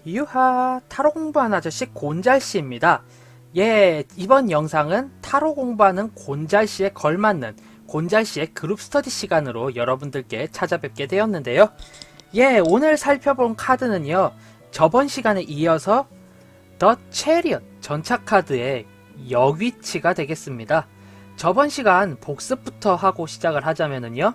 유하, 타로 공부하는 아저씨 곤잘씨입니다. 예, 이번 영상은 타로 공부하는 곤잘씨에 걸맞는 곤잘씨의 그룹 스터디 시간으로 여러분들께 찾아뵙게 되었는데요. 예, 오늘 살펴본 카드는요, 저번 시간에 이어서 더 체리엇 전차 카드의 역위치가 되겠습니다. 저번 시간 복습부터 하고 시작을 하자면은요,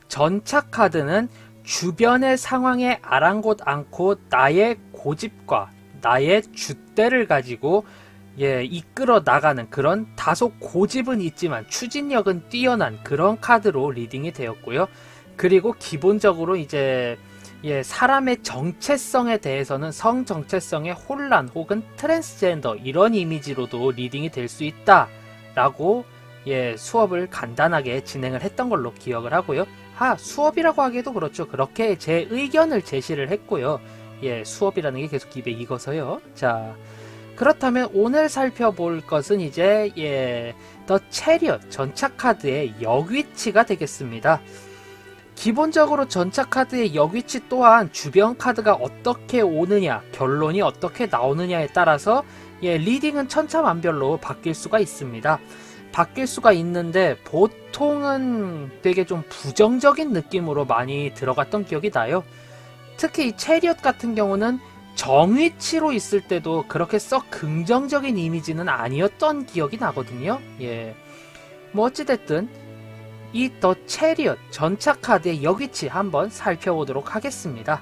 전차 카드는 주변의 상황에 아랑곳 않고 나의 고집과 나의 줏대를 가지고 이끌어 나가는 그런 다소 고집은 있지만 추진력은 뛰어난 그런 카드로 리딩이 되었고요. 그리고 기본적으로 이제 사람의 정체성에 대해서는 성 정체성의 혼란 혹은 트랜스젠더 이런 이미지로도 리딩이 될 수 있다 라고 수업을 간단하게 진행을 했던 걸로 기억을 하고요. 수업이라고 하기에도 그렇죠. 그렇게 제 의견을 제시를 했고요. 수업이라는 게 계속 입에 익어서요. 자, 그렇다면 오늘 살펴볼 것은 이제 더 체리엇 전차 카드의 역위치가 되겠습니다. 기본적으로 전차 카드의 역위치 또한 주변 카드가 어떻게 오느냐, 결론이 어떻게 나오느냐에 따라서 리딩은 천차만별로 바뀔 수가 있습니다. 바뀔 수가 있는데 보통은 되게 좀 부정적인 느낌으로 많이 들어갔던 기억이 나요. 특히 이 체리엇 같은 경우는 정위치로 있을 때도 그렇게 썩 긍정적인 이미지는 아니었던 기억이 나거든요. 뭐 어찌됐든 이 더 체리엇 전차 카드의 역위치 한번 살펴보도록 하겠습니다.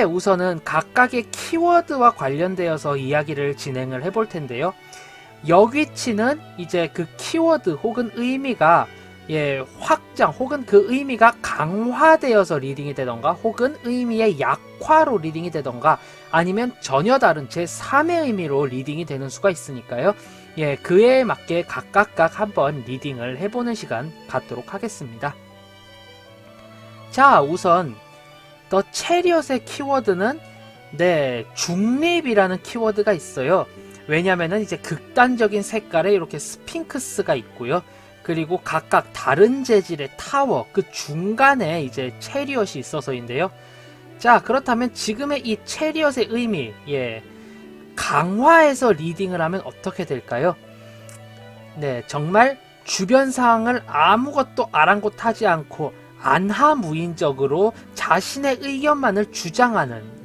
우선은 각각의 키워드와 관련되어서 이야기를 진행을 해볼 텐데요. 역위치는 이제 그 키워드 혹은 의미가 확장 혹은 그 의미가 강화되어서 리딩이 되던가 혹은 의미의 약화로 리딩이 되던가 아니면 전혀 다른 제3의 의미로 리딩이 되는 수가 있으니까요. 그에 맞게 각각 한번 리딩을 해보는 시간 갖도록 하겠습니다. 자, 우선 더 체리엇의 키워드는 중립이라는 키워드가 있어요. 왜냐면은 이제 극단적인 색깔에 이렇게 스핑크스가 있고요. 그리고 각각 다른 재질의 타워, 그 중간에 이제 체리엇이 있어서인데요. 자, 그렇다면 지금의 이 체리엇의 의미, 강화해서 리딩을 하면 어떻게 될까요? 정말 주변 상황을 아무것도 아랑곳하지 않고 안하무인적으로 자신의 의견만을 주장하는,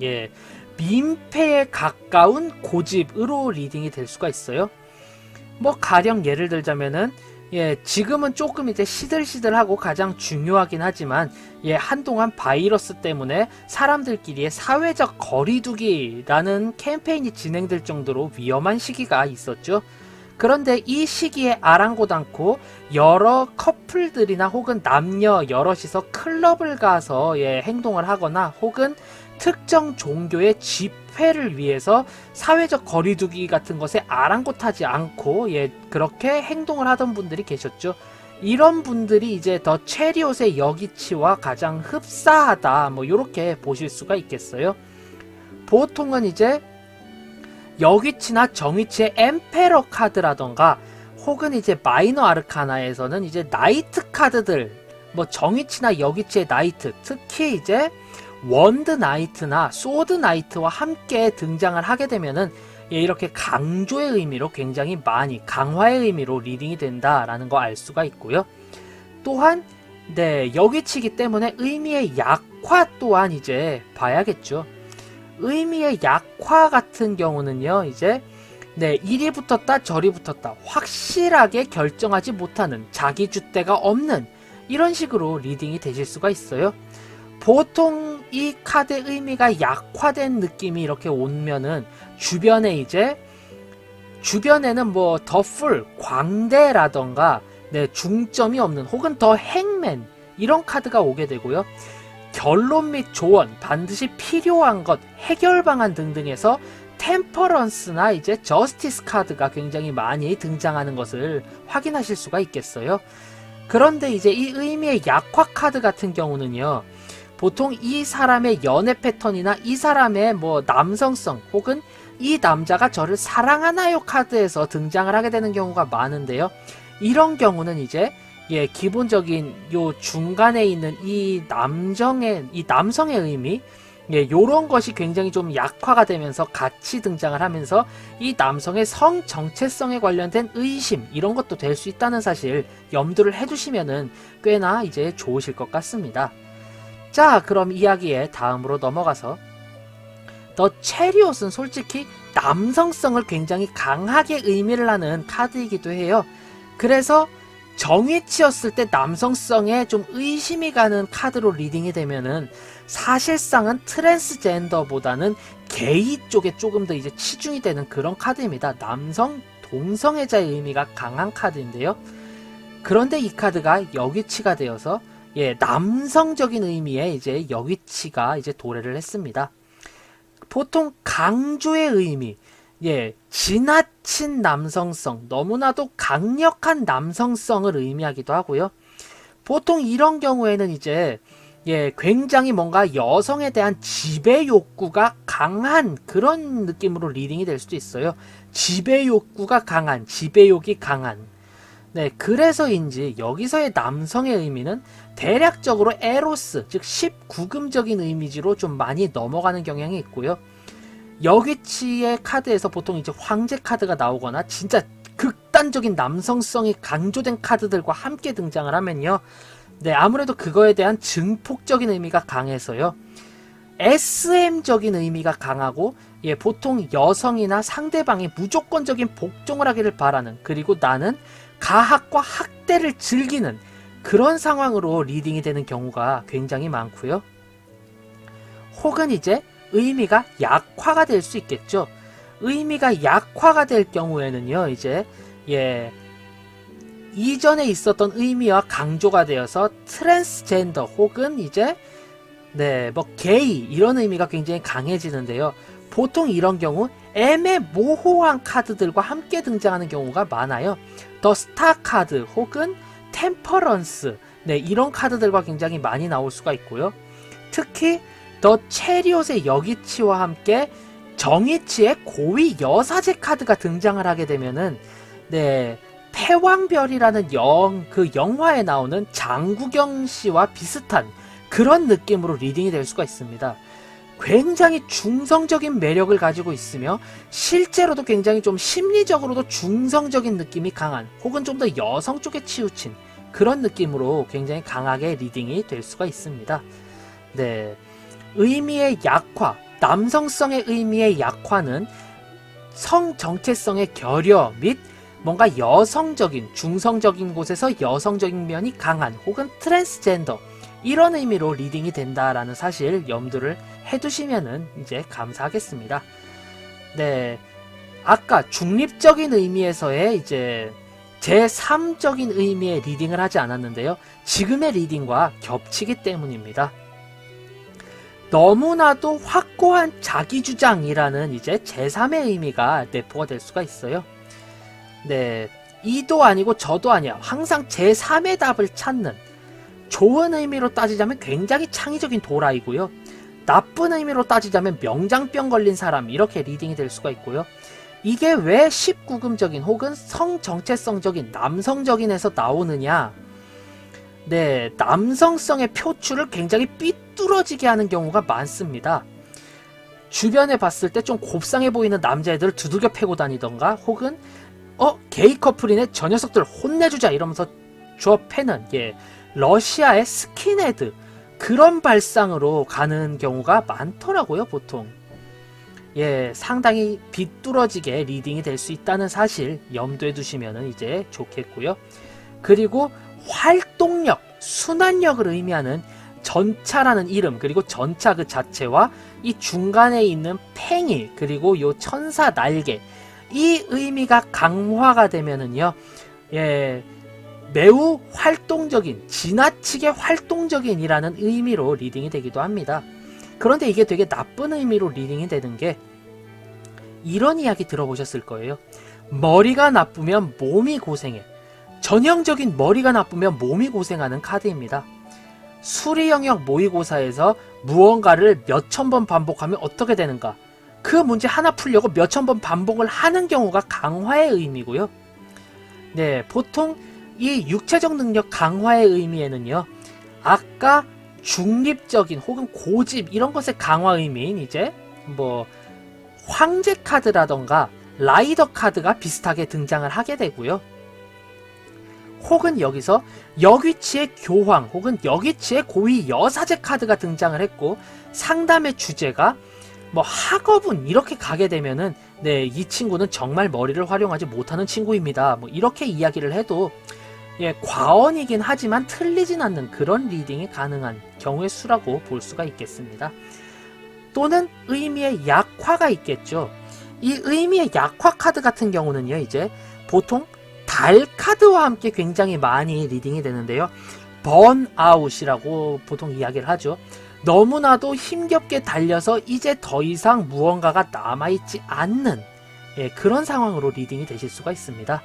민폐에 가까운 고집으로 리딩이 될 수가 있어요. 뭐 가령 예를 들자면은 지금은 조금 이제 시들시들하고 가장 중요하긴 하지만 한동안 바이러스 때문에 사람들끼리의 사회적 거리두기라는 캠페인이 진행될 정도로 위험한 시기가 있었죠. 그런데 이 시기에 아랑곳 않고 여러 커플들이나 혹은 남녀 여럿이서 클럽을 가서 행동을 하거나 혹은 특정 종교의 집회를 위해서 사회적 거리두기 같은 것에 아랑곳하지 않고 그렇게 행동을 하던 분들이 계셨죠. 이런 분들이 이제 더 체리엇의 역위치와 가장 흡사하다 뭐 이렇게 보실 수가 있겠어요. 보통은 이제 역위치나 정위치의 엠페러 카드라던가 혹은 이제 마이너 아르카나에서는 이제 나이트 카드들, 뭐 정위치나 역위치의 나이트, 특히 이제 원드 나이트나 소드 나이트와 함께 등장을 하게 되면은 이렇게 강조의 의미로 굉장히 많이 강화의 의미로 리딩이 된다라는 거 알 수가 있고요. 또한 역위치이기 때문에 의미의 약화 또한 이제 봐야겠죠. 의미의 약화 같은 경우는요, 이제 이리 붙었다 저리 붙었다 확실하게 결정하지 못하는 자기 줏대가 없는 이런 식으로 리딩이 되실 수가 있어요. 보통 이 카드의 의미가 약화된 느낌이 이렇게 오면은 주변에는 뭐 더 풀, 광대라던가 중점이 없는 혹은 더 행맨 이런 카드가 오게 되고요. 결론 및 조언, 반드시 필요한 것, 해결 방안 등등에서 템퍼런스나 이제 저스티스 카드가 굉장히 많이 등장하는 것을 확인하실 수가 있겠어요. 그런데 이제 이 의미의 약화 카드 같은 경우는요, 보통 이 사람의 연애 패턴이나 이 사람의 뭐 남성성 혹은 이 남자가 저를 사랑하나요 카드에서 등장을 하게 되는 경우가 많은데요. 이런 경우는 이제 기본적인 요 중간에 있는 이 남성의 의미, 예, 요런 것이 굉장히 좀 약화가 되면서 같이 등장을 하면서 이 남성의 성 정체성에 관련된 의심 이런 것도 될 수 있다는 사실 염두를 해두시면은 꽤나 이제 좋으실 것 같습니다. 자, 그럼 이야기에 다음으로 넘어가서 더 체리옷은 솔직히 남성성을 굉장히 강하게 의미를 하는 카드이기도 해요. 그래서 정위치였을 때 남성성에 좀 의심이 가는 카드로 리딩이 되면은 사실상은 트랜스젠더보다는 게이 쪽에 조금 더 이제 치중이 되는 그런 카드입니다. 남성 동성애자의 의미가 강한 카드인데요. 그런데 이 카드가 역위치가 되어서 예, 남성적인 의미의 이제 역위치가 이제 도래를 했습니다. 보통 강조의 의미, 예, 지나친 남성성, 너무나도 강력한 남성성을 의미하기도 하고요. 보통 이런 경우에는 이제 예, 굉장히 뭔가 여성에 대한 지배 욕구가 강한 그런 느낌으로 리딩이 될 수도 있어요. 지배 욕구가 강한, 지배욕이 강한. 네, 그래서인지 여기서의 남성의 의미는 대략적으로 에로스, 즉 19금적인 이미지로 좀 많이 넘어가는 경향이 있고요. 역위치의 카드에서 보통 이제 황제 카드가 나오거나 진짜 극단적인 남성성이 강조된 카드들과 함께 등장을 하면요. 네, 아무래도 그거에 대한 증폭적인 의미가 강해서요. SM적인 의미가 강하고 예, 보통 여성이나 상대방이 무조건적인 복종을 하기를 바라는, 그리고 나는 가학과 학대를 즐기는 그런 상황으로 리딩이 되는 경우가 굉장히 많고요. 혹은 이제 의미가 약화가 될 수 있겠죠. 의미가 약화가 될 경우에는요, 이제 예, 이전에 있었던 의미와 강조가 되어서 트랜스젠더 혹은 이제 네, 뭐 게이 이런 의미가 굉장히 강해지는데요. 보통 이런 경우 애매모호한 카드들과 함께 등장하는 경우가 많아요. 더 스타 카드 혹은 템퍼런스, 네, 이런 카드들과 굉장히 많이 나올 수가 있고요. 특히 더 체리옷의 역위치와 함께 정위치의 고위 여사제 카드가 등장을 하게 되면은 네, 패왕별이라는 그 영화에 나오는 장구경 씨와 비슷한 그런 느낌으로 리딩이 될 수가 있습니다. 굉장히 중성적인 매력을 가지고 있으며 실제로도 굉장히 좀 심리적으로도 중성적인 느낌이 강한, 혹은 좀 더 여성 쪽에 치우친 그런 느낌으로 굉장히 강하게 리딩이 될 수가 있습니다. 네, 의미의 약화, 남성성의 의미의 약화는 성 정체성의 결여 및 뭔가 여성적인, 중성적인 곳에서 여성적인 면이 강한, 혹은 트랜스젠더 이런 의미로 리딩이 된다라는 사실 염두를 해두시면은 이제 감사하겠습니다. 네, 아까 중립적인 의미에서의 이제 제3적인 의미의 리딩을 하지 않았는데요. 지금의 리딩과 겹치기 때문입니다. 너무나도 확고한 자기주장이라는 이제 제3의 의미가 내포가 될 수가 있어요. 네, 이도 아니고 저도 아니야. 항상 제3의 답을 찾는, 좋은 의미로 따지자면 굉장히 창의적인 도라이고요. 나쁜 의미로 따지자면 명장병 걸린 사람, 이렇게 리딩이 될 수가 있고요. 이게 왜 19금적인 혹은 성정체성적인 남성적인에서 나오느냐. 네, 남성성의 표출을 굉장히 삐뚤어지게 하는 경우가 많습니다. 주변에 봤을 때 좀 곱상해 보이는 남자애들을 두들겨 패고 다니던가, 혹은 게이 커플이네, 저 녀석들 혼내주자 이러면서 주워 패는, 예, 러시아의 스킨헤드, 그런 발상으로 가는 경우가 많더라고요, 보통. 예, 상당히 비뚤어지게 리딩이 될 수 있다는 사실 염두에 두시면 이제 좋겠고요. 그리고 활동력, 순환력을 의미하는 전차라는 이름, 그리고 전차 그 자체와 이 중간에 있는 팽이, 그리고 요 천사 날개, 이 의미가 강화가 되면은요, 예, 매우 활동적인, 지나치게 활동적인이라는 의미로 리딩이 되기도 합니다. 그런데 이게 되게 나쁜 의미로 리딩이 되는 게, 이런 이야기 들어보셨을 거예요. 머리가 나쁘면 몸이 고생해. 전형적인 머리가 나쁘면 몸이 고생하는 카드입니다. 수리 영역 모의고사에서 무언가를 몇천 번 반복하면 어떻게 되는가? 그 문제 하나 풀려고 몇천 번 반복을 하는 경우가 강화의 의미고요. 네, 보통 이 육체적 능력 강화의 의미에는요, 아까 중립적인 혹은 고집 이런 것의 강화 의미인 이제 뭐 황제 카드라던가 라이더 카드가 비슷하게 등장을 하게 되고요. 혹은 여기서 역위치의 교황 혹은 역위치의 고위 여사제 카드가 등장을 했고, 상담의 주제가 뭐 학업운 이렇게 가게 되면은 네, 이 친구는 정말 머리를 활용하지 못하는 친구입니다. 뭐 이렇게 이야기를 해도 예, 과언이긴 하지만 틀리진 않는 그런 리딩이 가능한 경우의 수라고 볼 수가 있겠습니다. 또는 의미의 약화가 있겠죠. 이 의미의 약화 카드 같은 경우는요, 이제 보통 달 카드와 함께 굉장히 많이 리딩이 되는데요. 번아웃이라고 보통 이야기를 하죠. 너무나도 힘겹게 달려서 이제 더 이상 무언가가 남아있지 않는 예, 그런 상황으로 리딩이 되실 수가 있습니다.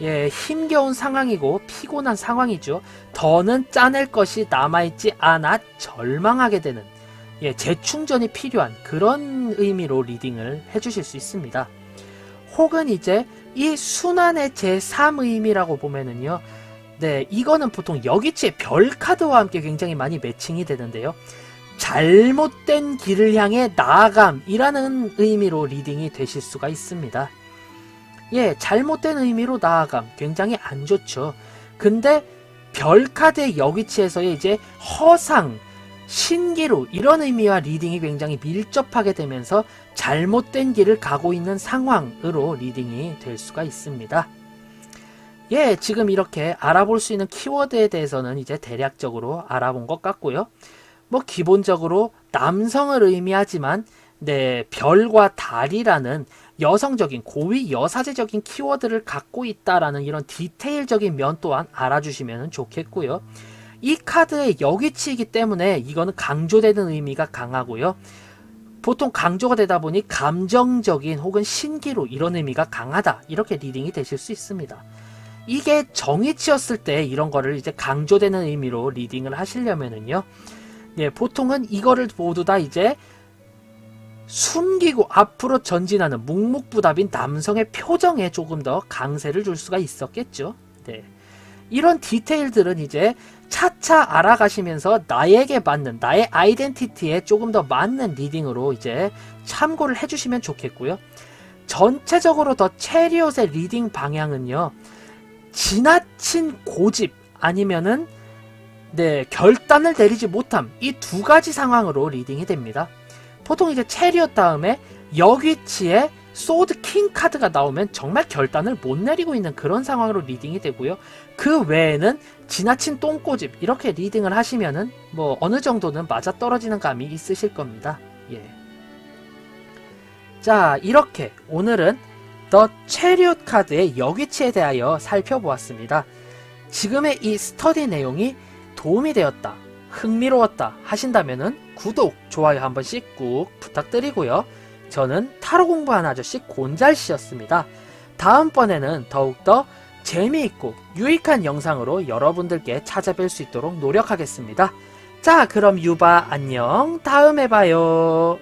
예, 힘겨운 상황이고 피곤한 상황이죠. 더는 짜낼 것이 남아있지 않아 절망하게 되는 예, 재충전이 필요한 그런 의미로 리딩을 해주실 수 있습니다. 혹은 이제 이 순환의 제3 의미라고 보면은요, 네, 이거는 보통 여기치의 별 카드와 함께 굉장히 많이 매칭이 되는데요. 잘못된 길을 향해 나아감이라는 의미로 리딩이 되실 수가 있습니다. 예, 잘못된 의미로 나아감 굉장히 안 좋죠. 근데 별 카드의 여기치에서의 이제 허상, 신기루 이런 의미와 리딩이 굉장히 밀접하게 되면서 잘못된 길을 가고 있는 상황으로 리딩이 될 수가 있습니다. 예, 지금 이렇게 알아볼 수 있는 키워드에 대해서는 이제 대략적으로 알아본 것 같고요. 뭐 기본적으로 남성을 의미하지만 네, 별과 달이라는 여성적인 고위 여사제적인 키워드를 갖고 있다라는 이런 디테일적인 면 또한 알아주시면 좋겠고요. 이 카드의 역위치이기 때문에 이거는 강조되는 의미가 강하고요. 보통 강조가 되다 보니 감정적인 혹은 신기루 이런 의미가 강하다, 이렇게 리딩이 되실 수 있습니다. 이게 정위치였을 때 이런 거를 이제 강조되는 의미로 리딩을 하시려면은요, 예, 보통은 이거를 모두 다 이제 숨기고 앞으로 전진하는 묵묵부답인 남성의 표정에 조금 더 강세를 줄 수가 있었겠죠. 네. 이런 디테일들은 이제 차차 알아가시면서 나에게 맞는, 나의 아이덴티티에 조금 더 맞는 리딩으로 이제 참고를 해주시면 좋겠고요. 전체적으로 더 체리엇의 리딩 방향은요, 지나친 고집 아니면은 네, 결단을 내리지 못함, 이 두 가지 상황으로 리딩이 됩니다. 보통 이제 체리엇 다음에 역위치에 소드 킹 카드가 나오면 정말 결단을 못 내리고 있는 그런 상황으로 리딩이 되고요. 그 외에는 지나친 똥꼬집 이렇게 리딩을 하시면은 뭐 어느 정도는 맞아떨어지는 감이 있으실 겁니다. 예. 자, 이렇게 오늘은 더 체리엇 카드의 역위치에 대하여 살펴보았습니다. 지금의 이 스터디 내용이 도움이 되었다, 흥미로웠다 하신다면은 구독, 좋아요 한 번씩 꾹 부탁드리고요. 저는 타로 공부하는 아저씨 곤잘씨였습니다. 다음번에는 더욱더 재미있고 유익한 영상으로 여러분들께 찾아뵐 수 있도록 노력하겠습니다. 자, 그럼 유바 안녕, 다음에 봐요.